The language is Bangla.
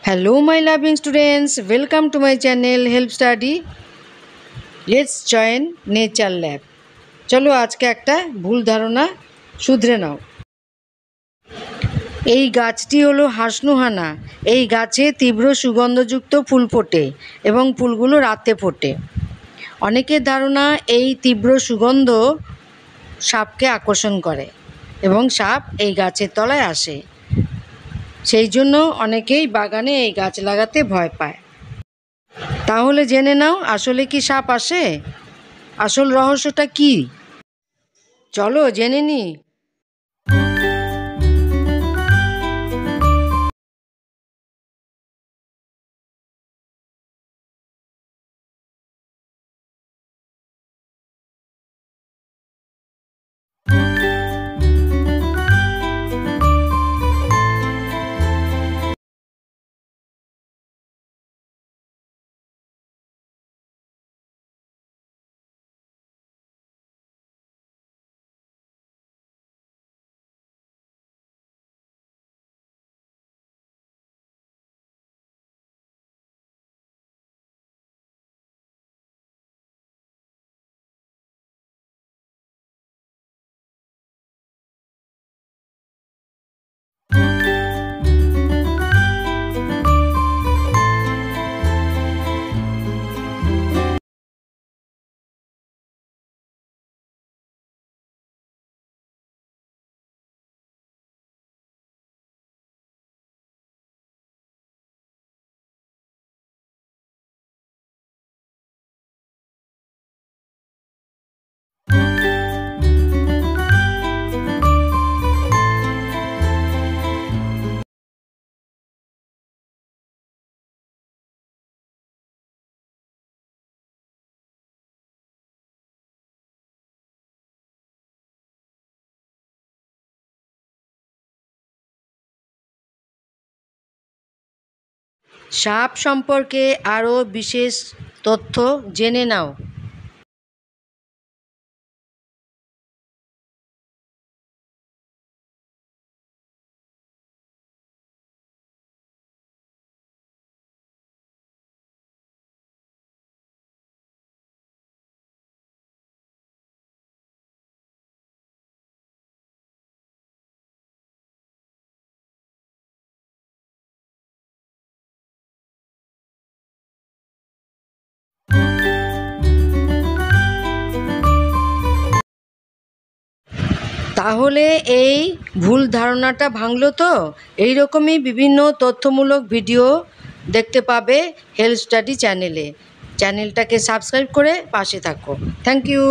Hello my loving students, welcome to my channel Help Study. Let's join Nature Lab. চলো আজকে একটা ভুল ধারণা শুধরে নাও। এই গাছটি হলো হাসনুহানা। এই গাছে তীব্র সুগন্ধযুক্ত ফুল ফোটে এবং ফুলগুলো রাতে ফোটে। অনেকের ধারণা এই তীব্র সুগন্ধ সাপকে আকর্ষণ করে এবং সাপ এই গাছের তলায় আসে। সেই জন্য অনেকেই বাগানে এই গাছ লাগাতে ভয় পায়। তাহলে জেনে নাও আসলে কি সাপ আসে? আসল রহস্যটা কি? চলো জেনে নিই। সাপ সম্পর্কে আরও বিশেষ তথ্য জেনে নাও। তাহলে এই ভুল ধারণাটা ভাঙলো তো? এই রকমই বিভিন্ন তথ্যমূলক ভিডিও দেখতে পাবে হেলথ স্টাডি চ্যানেলে। চ্যানেলটাকে সাবস্ক্রাইব করে পাশে থাকো। Thank you.